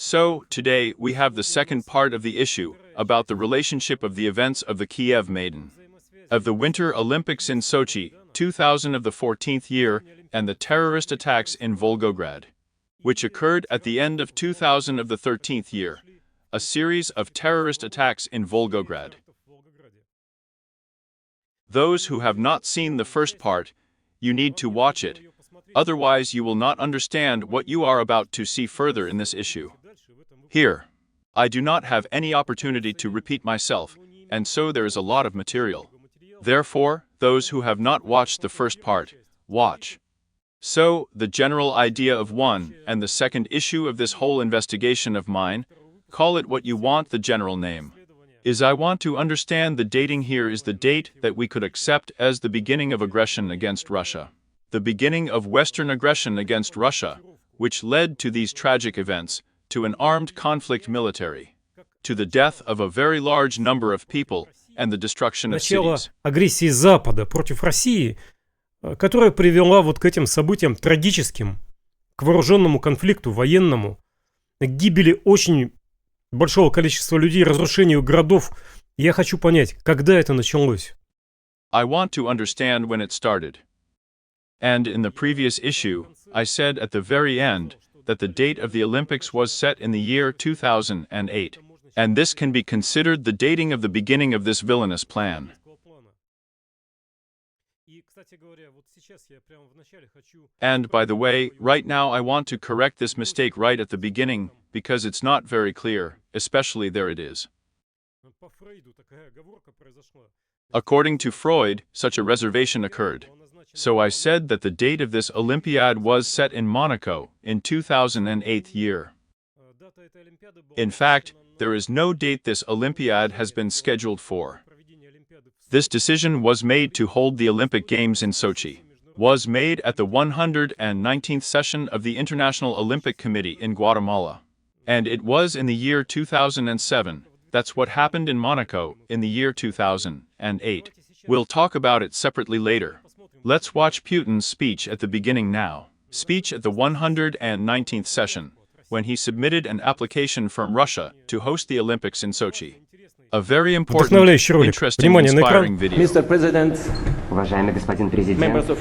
So, today, we have the second part of the issue, about the relationship of the events of the Kiev Maidan, of the Winter Olympics in Sochi, 2000 of the 14th year, and the terrorist attacks in Volgograd, which occurred at the end of 2000 of the 13th year, a series of terrorist attacks in Volgograd. Those who have not seen the first part, you need to watch it, otherwise you will not understand what you are about to see further in this issue. Here, I do not have any opportunity to repeat myself, and so there is a lot of material. Therefore, those who have not watched the first part, watch. So, the general idea of one and the second issue of this whole investigation of mine, call it what you want, the general name, is I want to understand the dating here is the date that we could accept as the beginning of aggression against Russia. The beginning of Western aggression against Russia, which led to these tragic events, to an armed conflict military, to the death of a very large number of people and the destruction of cities. Начало агрессии Запада против России, которая привела вот к этим событиям трагическим, к вооруженному конфликту, военному, к гибели очень большого количества людей, разрушению городов. Я хочу понять, когда это началось. I want to understand when it started. And in the previous issue, I said at the very end that the date of the Olympics was set in the year 2008, and this can be considered the dating of the beginning of this villainous plan. And by the way, right now I want to correct this mistake right at the beginning, because it's not very clear, especially there it is. According to Freud, such a reservation occurred. So I said that the date of this Olympiad was set in Monaco, in 2008 year. In fact, there is no date this Olympiad has been scheduled for. This decision was made to hold the Olympic Games in Sochi, was made at the 119th session of the International Olympic Committee in Guatemala. And it was in the year 2007, that's what happened in Monaco, in the year 2008. We'll talk about it separately later. Let's watch Putin's speech at the beginning now. Speech at the 119th session, when he submitted an application from Russia to host the Olympics in Sochi. A very important, interesting, inspiring video. Mr. President, Уважаемый господин президент, members of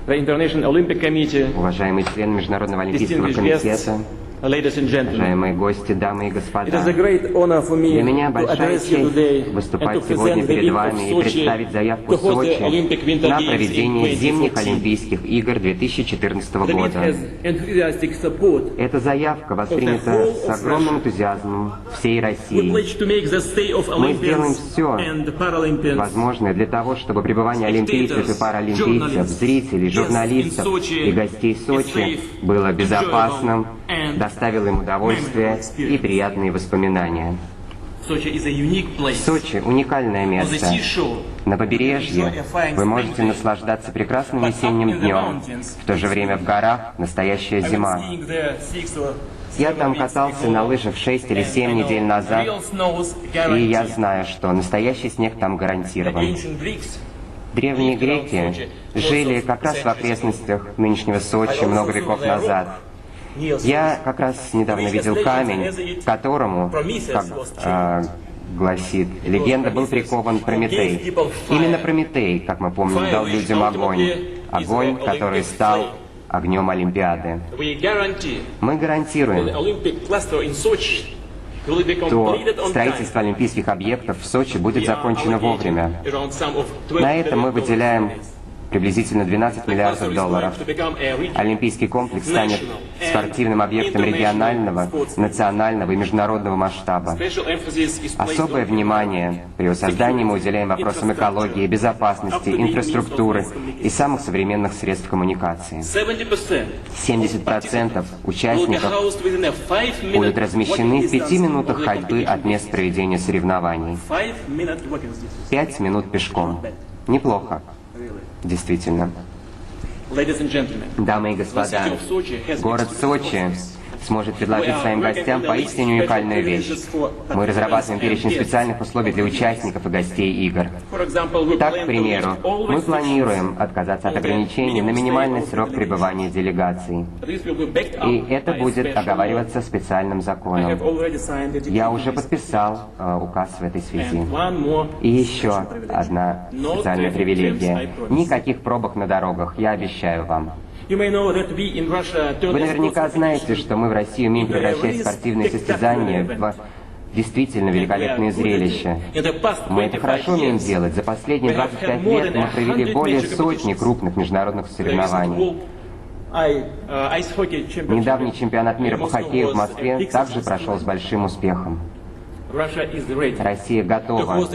the International Olympic Committee, уважаемые члены Международного олимпийского distinguished guests, комитета, ladies and gentlemen, уважаемые гости, дамы и it is господа, a great honor for me для меня to большая address you today честь and выступать to сегодня present the перед will of вами и Sochi представить заявку to host the Сочи Olympic Winter на Games in проведение зимних 2014. Олимпийских игр 2014 The bid года. has enthusiastic support. Эта заявка воспринята с огромным энтузиазмом всей We России. pledge to make the stay of Мы сделаем Olympians все and Paralympians возможное для того, чтобы пребывание олимпийцев и паралимпийцев, зрителей, журналистов и гостей Сочи было безопасным, доставило им удовольствие и приятные воспоминания. Сочи – уникальное место. На побережье вы можете наслаждаться прекрасным весенним днем, в то же время в горах настоящая зима. Я там катался на лыжах 6 или 7 недель назад, и я знаю, что настоящий снег там гарантирован. Древние греки жили как раз в окрестностях нынешнего Сочи много веков назад. Я как раз недавно видел камень, к которому, как гласит легенда, был прикован Прометей. Именно Прометей, как мы помним, дал людям огонь. Огонь, который стал огнем Олимпиады. Мы гарантируем, что строительство олимпийских объектов в Сочи будет закончено вовремя. На это мы выделяем приблизительно 12 миллиардов долларов. Олимпийский комплекс станет спортивным объектом регионального, национального и международного масштаба. Особое внимание при создании мы уделяем вопросам экологии, безопасности, инфраструктуры и самых современных средств коммуникации. 70% участников будут размещены в 5 минутах ходьбы от мест проведения соревнований. 5 минут пешком. Неплохо. Действительно. Дамы и господа, город Сочи сможет предложить своим гостям поистине уникальную вещь. Мы разрабатываем перечень специальных условий для участников и гостей игр. Так, к примеру, мы планируем отказаться от ограничений на минимальный срок пребывания делегаций. И это будет оговариваться специальным законом. Я уже подписал указ в этой связи. И еще одна специальная привилегия. Никаких пробок на дорогах, я обещаю вам. Вы наверняка знаете, что мы в России умеем превращать спортивные состязания в действительно великолепные зрелища. Мы это хорошо умеем делать. За последние 25 лет мы провели более сотни крупных международных соревнований. Недавний чемпионат мира по хоккею в Москве также прошел с большим успехом. Россия готова к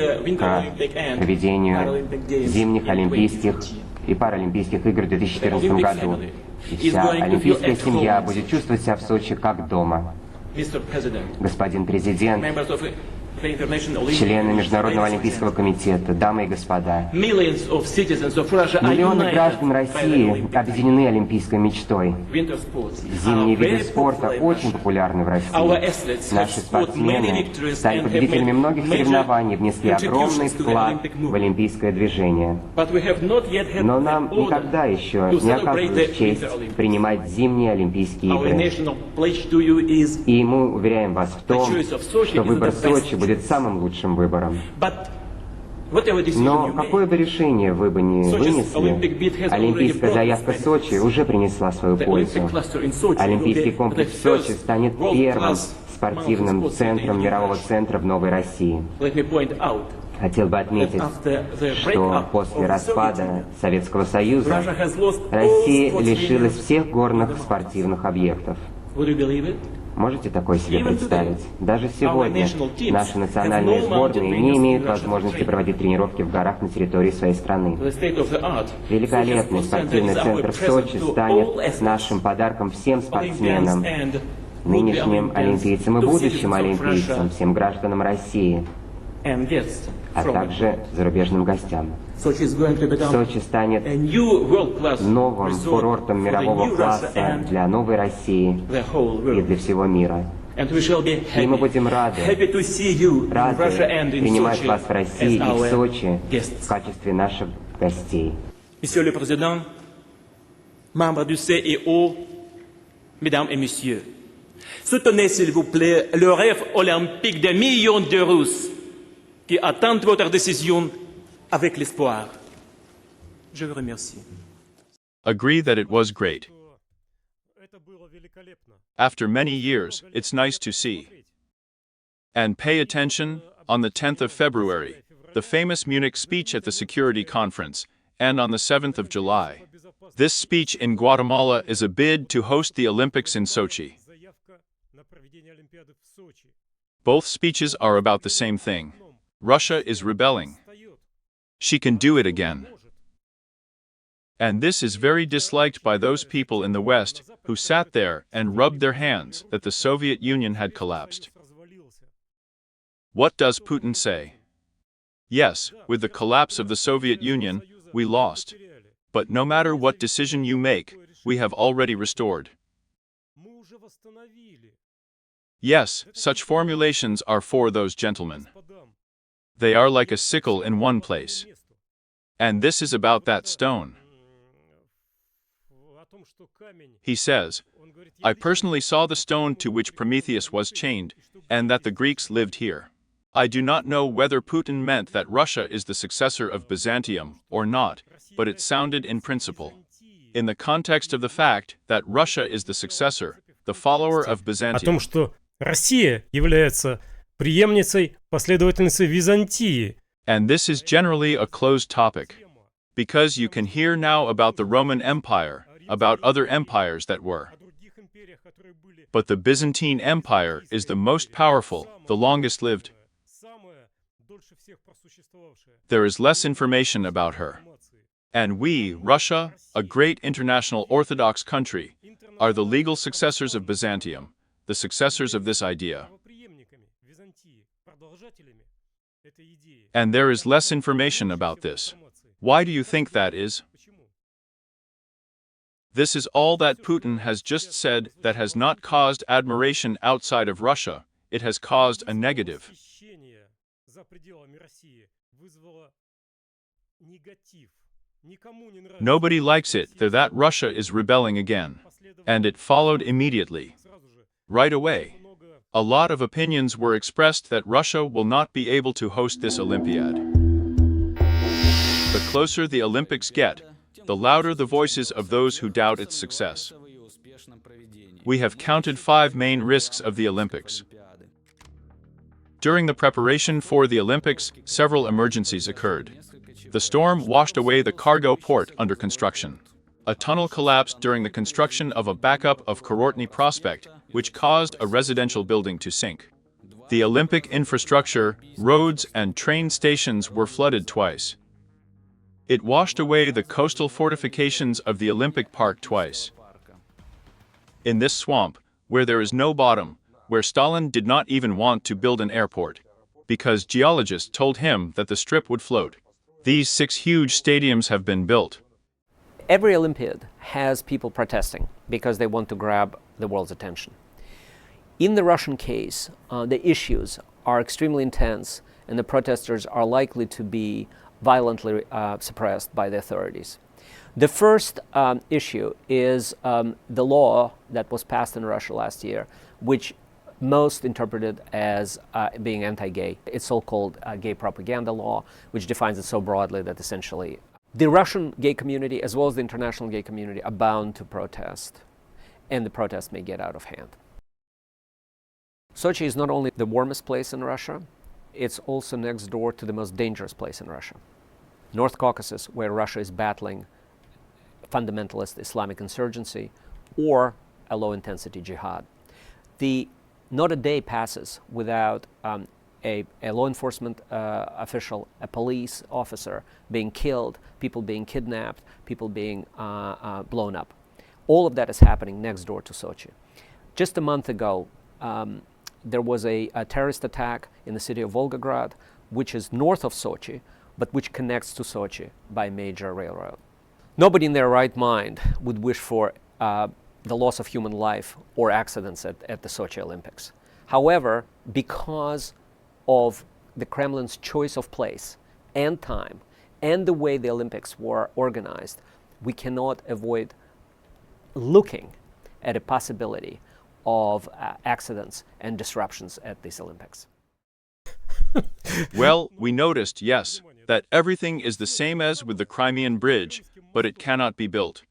проведению зимних Олимпийских и Паралимпийских игр в 2014 году. И вся олимпийская семья будет чувствовать себя в Сочи как дома. Господин президент, члены Международного олимпийского комитета, дамы и господа, миллионы граждан России объединены олимпийской мечтой. Зимние виды спорта очень популярны в России. Наши спортсмены стали победителями многих соревнований, внесли огромный вклад в олимпийское движение. Но нам никогда еще не оказывалась честь принимать зимние Олимпийские игры. И мы уверяем вас в том, что выбор Сочи будет самым лучшим выбором. Но какое бы решение вы бы ни вынесли, олимпийская заявка Сочи уже принесла свою пользу. Олимпийский комплекс Сочи станет первым спортивным центром мирового центра в Новой России. Хотел бы отметить, что после распада Советского Союза Россия лишилась всех горных спортивных объектов. Можете такое себе представить? Даже сегодня наши национальные сборные не имеют возможности проводить тренировки в горах на территории своей страны. Великолепный спортивный центр в Сочи станет нашим подарком всем спортсменам, нынешним олимпийцам и будущим олимпийцам, всем гражданам России, а также зарубежным гостям. Сочи станет новым курортом мирового класса для новой России и для всего мира. И мы будем рады принимать вас в России и в Сочи в качестве наших гостей. Monsieur le Président, membres du CIO, Mesdames et Messieurs, soutenez s'il vous plaît le rêve olympique des millions de Russes qui attendent votre décision avec l'espoir. Je vous remercie. Agree that it was great. After many years, it's nice to see. And pay attention, on the 10th of February, the famous Munich speech at the Security Conference, and on the 7th of July. This speech in Guatemala is a bid to host the Olympics in Sochi. Both speeches are about the same thing. Russia is rebelling. She can do it again. And this is very disliked by those people in the West who sat there and rubbed their hands that the Soviet Union had collapsed. What does Putin say? Yes, with the collapse of the Soviet Union, we lost. But no matter what decision you make, we have already restored. Yes, such formulations are for those gentlemen. They are like a sickle in one place. And this is about that stone. He says, I personally saw the stone to which Prometheus was chained, and that the Greeks lived here. I do not know whether Putin meant that Russia is the successor of Byzantium or not, but it sounded in principle. In the context of the fact that Russia is the successor, the follower of Byzantium. О том, что Россия является преемницей, последовательницей Византии. And this is generally a closed topic, because you can hear now about the Roman Empire, about other empires that were. But the Byzantine Empire is the most powerful, the longest lived. There is less information about her. And we, Russia, a great international Orthodox country, are the legal successors of Byzantium, the successors of this idea. And there is less information about this. Why do you think that is? This is all that Putin has just said that has not caused admiration outside of Russia. It has caused a negative. Nobody likes it that Russia is rebelling again. And it followed immediately. Right away. A lot of opinions were expressed that Russia will not be able to host this Olympiad. The closer the Olympics get, the louder the voices of those who doubt its success. We have counted 5 main risks of the Olympics. During the preparation for the Olympics, several emergencies occurred. The storm washed away the cargo port under construction. A tunnel collapsed during the construction of a backup of Kurortny Prospect, which caused a residential building to sink. The Olympic infrastructure, roads, and train stations were flooded twice. It washed away the coastal fortifications of the Olympic Park twice. In this swamp, where there is no bottom, where Stalin did not even want to build an airport, because geologists told him that the strip would float. These 6 huge stadiums have been built. Every Olympiad has people protesting because they want to grab the world's attention. In the Russian case, the issues are extremely intense, and the protesters are likely to be violently suppressed by the authorities. The first issue is the law that was passed in Russia last year, which most interpreted as being anti-gay. It's so-called gay propaganda law, which defines it so broadly that essentially the Russian gay community, as well as the international gay community, are bound to protest, and the protest may get out of hand. Sochi is not only the warmest place in Russia, it's also next door to the most dangerous place in Russia. North Caucasus, where Russia is battling fundamentalist Islamic insurgency or a low-intensity jihad. Not a day passes without a law enforcement official, a police officer being killed, people being kidnapped, people being blown up. All of that is happening next door to Sochi. Just a month ago, there was a terrorist attack in the city of Volgograd, which is north of Sochi, but which connects to Sochi by a major railroad. Nobody in their right mind would wish for the loss of human life or accidents at the Sochi Olympics. However, because of the Kremlin's choice of place and time and the way the Olympics were organized, we cannot avoid looking at a possibility of accidents and disruptions at these Olympics. Well, we noticed, yes, that everything is the same as with the Crimean Bridge, but it cannot be built.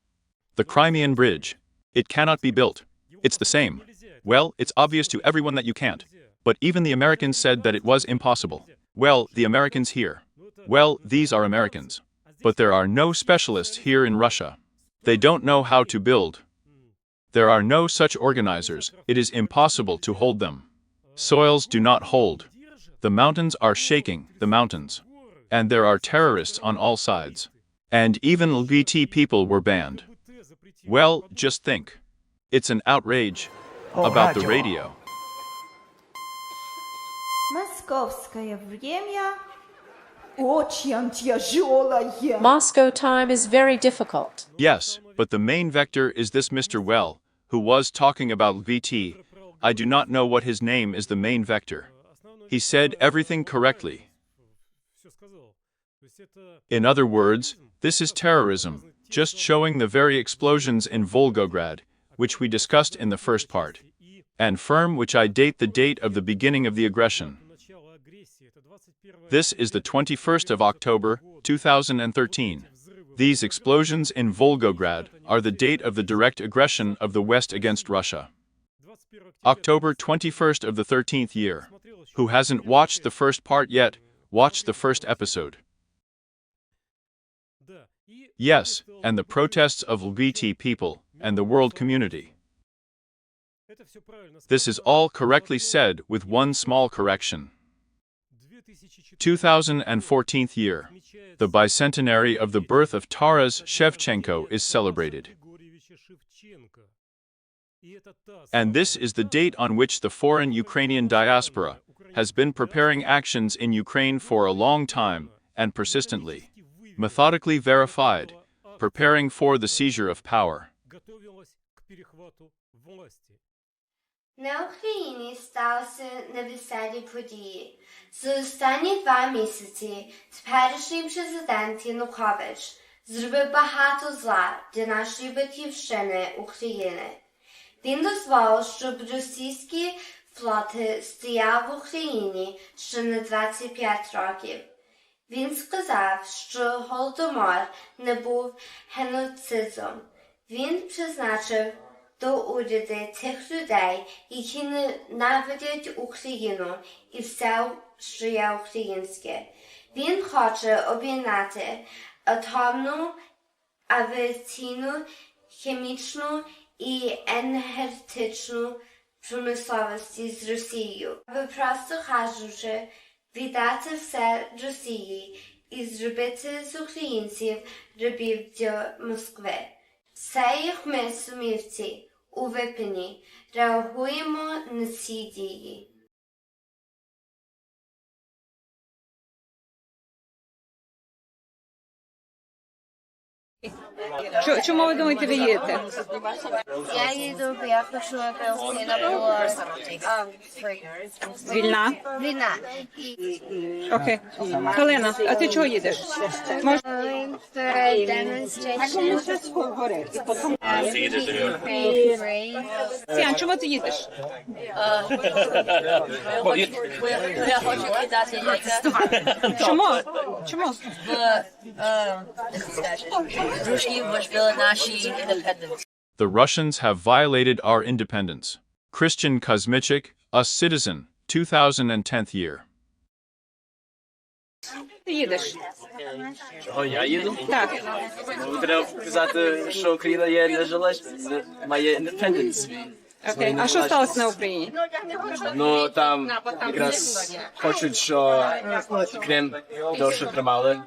The Crimean Bridge, it cannot be built. It's the same. Well, it's obvious to everyone that you can't. But even the Americans said that it was impossible. Well, the Americans here. Well, these are Americans. But there are no specialists here in Russia. They don't know how to build. There are no such organizers. It is impossible to hold them. Soils do not hold. The mountains are shaking, the mountains. And there are terrorists on all sides. And even LGBT people were banned. Well, just think. It's an outrage about the radio. Московское время очень тяжелое. Moscow time is very difficult. Yes, but the main vector is this Mr. Well, who was talking about VT. I do not know what his name is the main vector. He said everything correctly. In other words, this is terrorism, just showing the very explosions in Volgograd, which we discussed in the first part, and firm which I date the date of the beginning of the aggression. This is the 21st of October, 2013. These explosions in Volgograd are the date of the direct aggression of the West against Russia. October 21st of the 13th year. Who hasn't watched the first part yet, watch the first episode. Yes, and the protests of LGBT people and the world community. This is all correctly said with one small correction. 2014 year. The bicentenary of the birth of Taras Shevchenko is celebrated. And this is the date on which the foreign Ukrainian diaspora has been preparing actions in Ukraine for a long time and persistently, methodically verified, preparing for the seizure of power. готовилась к перехвату власти. На Україні сталися невеселі події. За останні 2 місяці теперішній президент Янукович зробив багато зла для нашої батьківщини України. Він дозволив, щоб російські флоти стояв в Україні ще на 25 років. Він сказав, що Голодомор не був геноцидом. Він призначив до уряду тих людей, які ненавидять Україну і все, що є українське. Він хоче об'єднати атомну, авіаційну, хімічну і енергетичну промисловості з Росією. Ви просто кажучи, віддати все Росії і зробити з українців рабів для Москви. Все як ми, сумівці, у Випені, реагуємо на ці дії. Чому ви думаєте, ви їдете? Я їду, бо я хочу, аби Україна була Вільна? війна. Окей. Калина, а ти чого їдеш? Сіан, чому ти їдеш? Я хочу кидати яйця. Чому? Чому? Дружки вбили наші independence. The Russians have violated our independence. Christian Kuzmichik, a citizen, 2010th year. Ти їдеш? Чого я їду? Так. Треба сказати, що Україна є незалежна, має independence. Окей. А що сталося на Україні? Ну, там якраз хочуть, що Крим довше тримали.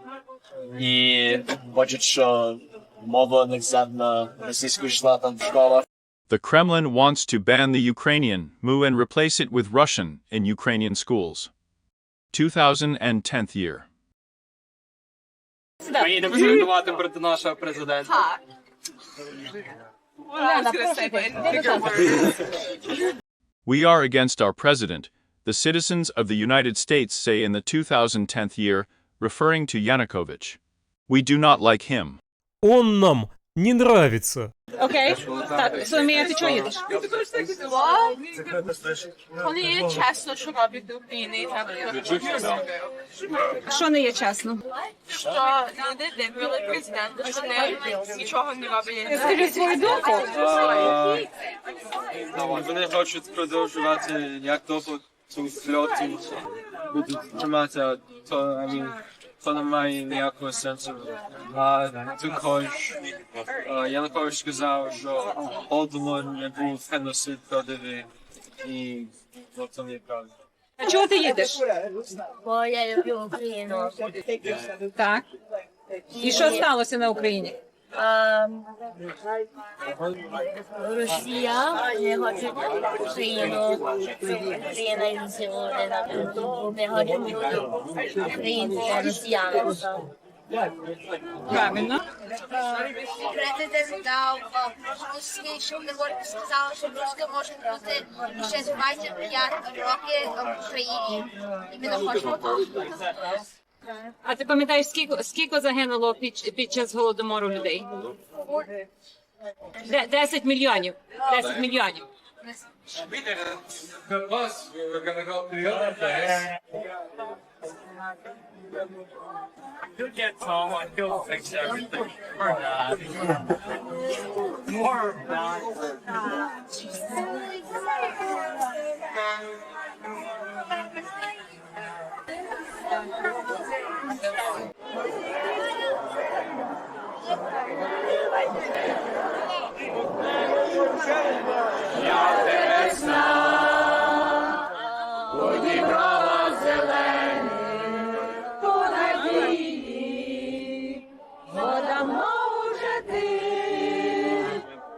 І хочуть, що мова неземна російською йшла там в школах. The Kremlin wants to ban the Ukrainian mu and replace it with Russian in Ukrainian schools. 2010th year. Ми їдемо звітувати проти нашого президента. We are against our president, the citizens of the United States say in the 2010th year, referring to Yanukovych. We do not like him. Он нам не нравится. Окей. Так, Соломія, ти чого їдеш? Вони є чесно, що роблять до України. Що не є чесно? Що люди вибрали президента, що нічого не роблять. Скажи свою думку. Вони хочуть продовжувати, як довго цю флоту будуть тримати, то не має ніякого сенсу. А також Янукович сказав, що Голодомор не був геноцид проти, і це неправда. А чого ти їдеш? Бо я люблю Україну. Так. І що сталося на Україні? Росія не хоче Україну. Україна і Росія не хочуть бути українці, росіяни. Правильно. Президент дав русський, щоб не сказав, що русська може бути ще 25 років в Україні. І ми не хочемо так. А ти пам'ятаєш, скільки загинуло під час Голодомору людей? 10 мільйонів. 10 мільйонів.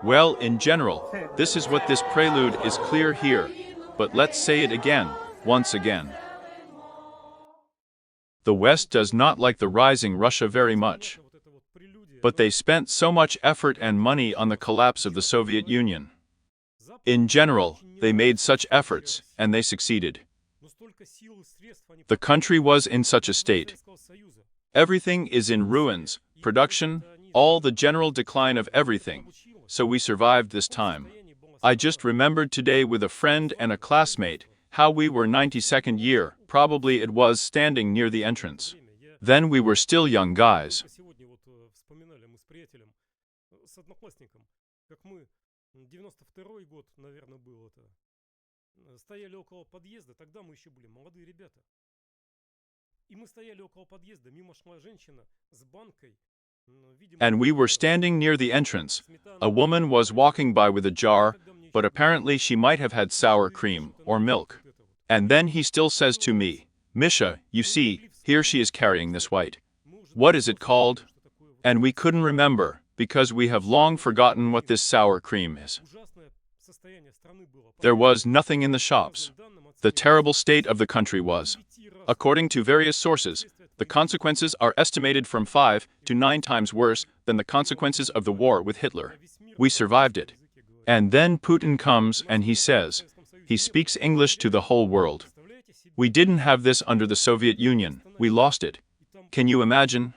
Well, in general, this is what this prelude is clear here, but let's say it again, once again. The West does not like the rising Russia very much. Вот эта вот прелюдия but they spent so much effort and money on the collapse of the Soviet Union. In general, they made such efforts, and they succeeded. The country was in such a state. Everything is in ruins, production, all the general decline of everything, so we survived this time. I just remembered today with a friend and a classmate how we were 92nd year, probably it was, standing near the entrance. Then we were still young guys. And we were standing near the entrance. A woman was walking by with a jar, but apparently she might have had sour cream or milk. And then he still says to me, "Misha, you see, here she is carrying this white. What is it called?" And we couldn't remember, because we have long forgotten what this sour cream is. There was nothing in the shops. The terrible state of the country was. According to various sources, the consequences are estimated from 5 to 9 times worse than the consequences of the war with Hitler. We survived it. And then Putin comes and he says, he speaks English to the whole world. We didn't have this under the Soviet Union, we lost it. Can you imagine?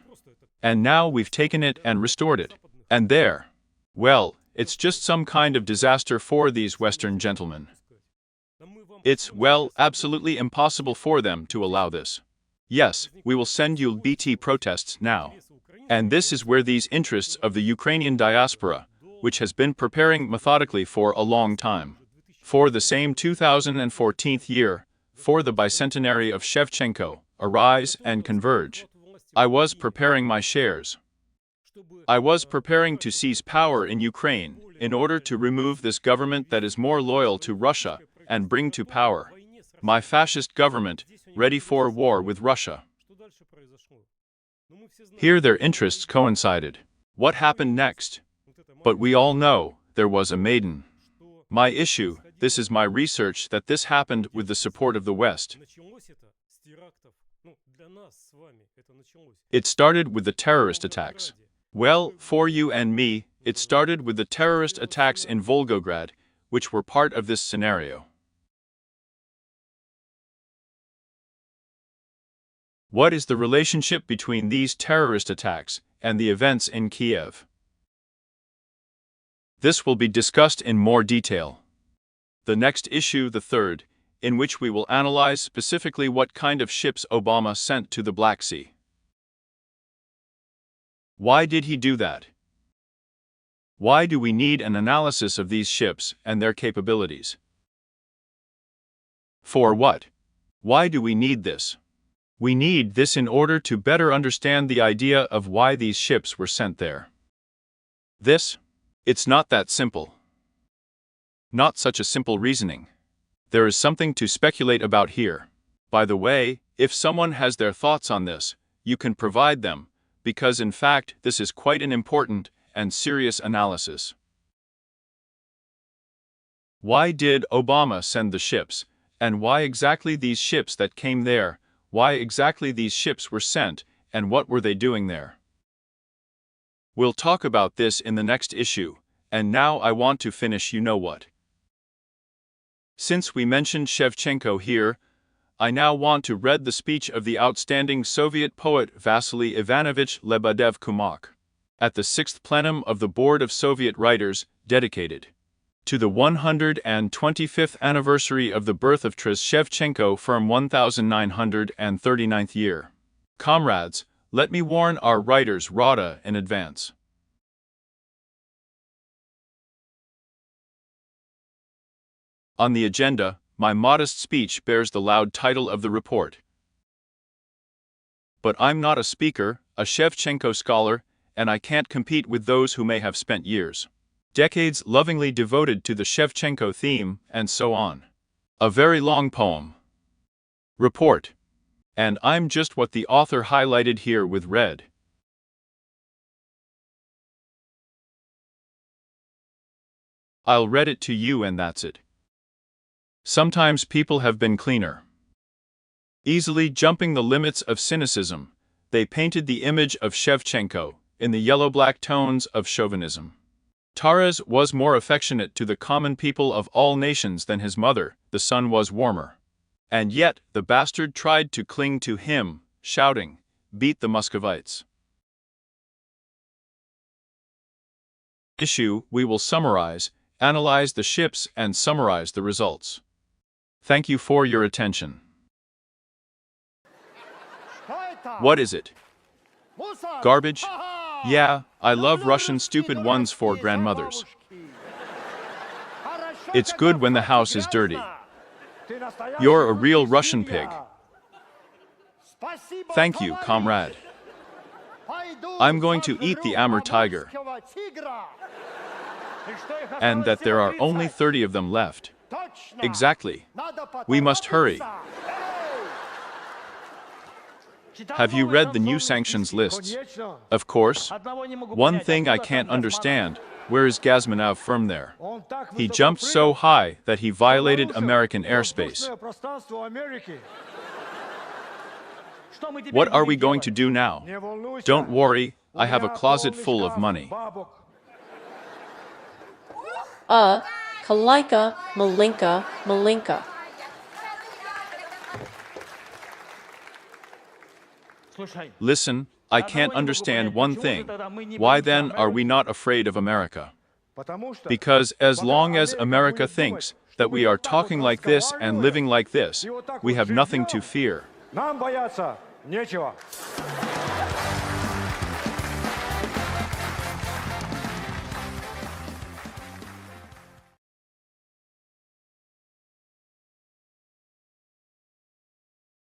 And now we've taken it and restored it. And there. Well, it's just some kind of disaster for these Western gentlemen. It's, well, absolutely impossible for them to allow this. Yes, we will send you BT protests now. And this is where these interests of the Ukrainian diaspora, which has been preparing methodically for a long time. For the same 2014 year, for the bicentenary of Shevchenko, arise and converge. I was preparing my shares. I was preparing to seize power in Ukraine in order to remove this government that is more loyal to Russia and bring to power my fascist government, ready for war with Russia. Here their interests coincided. What happened next? But we all know, there was a maiden. My issue, this is my research, that this happened with the support of the West. It started with the terrorist attacks. Well, for you and me, it started with the terrorist attacks in Volgograd, which were part of this scenario. What is the relationship between these terrorist attacks and the events in Kiev? This will be discussed in more detail. The next issue, the third, in which we will analyze specifically what kind of ships Obama sent to the Black Sea. Why did he do that? Why do we need an analysis of these ships and their capabilities? For what? Why do we need this? We need this in order to better understand the idea of why these ships were sent there. It's not that simple. Not such a simple reasoning. There is something to speculate about here. By the way, if someone has their thoughts on this, you can provide them, because in fact this is quite an important and serious analysis. Why did Obama send the ships, and why exactly these ships that came there? Why exactly these ships were sent, and what were they doing there? We'll talk about this in the next issue, and now I want to finish you know what. Since we mentioned Shevchenko here, I now want to read the speech of the outstanding Soviet poet Vasily Ivanovich Lebedev-Kumok at the 6th plenum of the Board of Soviet Writers, dedicated to the 125th anniversary of the birth of Taras Shevchenko from 1939th year. Comrades, let me warn our writers Rada in advance. On the agenda, my modest speech bears the loud title of the report. But I'm not a speaker, a Shevchenko scholar, and I can't compete with those who may have spent years, decades lovingly devoted to the Shevchenko theme, and so on. A very long poem. Report. And I'm just what the author highlighted here with red. I'll read it to you and that's it. Sometimes people have been cleaner. Easily jumping the limits of cynicism, they painted the image of Shevchenko, in the yellow-black tones of chauvinism. Taras was more affectionate to the common people of all nations than his mother, the sun was warmer. And yet the bastard tried to cling to him, shouting, "Beat the Muscovites." Issue, we will summarize, analyze the ships and summarize the results. Thank you for your attention. What is it? Garbage? Yeah, I love Russian stupid ones for grandmothers. It's good when the house is dirty. You're a real Russian pig. Thank you, comrade. I'm going to eat the Amur tiger. And that there are only 30 of them left. Exactly. We must hurry. Have you read the new sanctions lists? Of course. One thing I can't understand, where is Gazmanov from there? He jumped so high that he violated American airspace. What are we going to do now? Don't worry, I have a closet full of money. Kalaika, Malinka, Malinka. Listen, I can't understand one thing. Why then are we not afraid of America? Because as long as America thinks that we are talking like this and living like this, we have nothing to fear. Нам бояться нечего.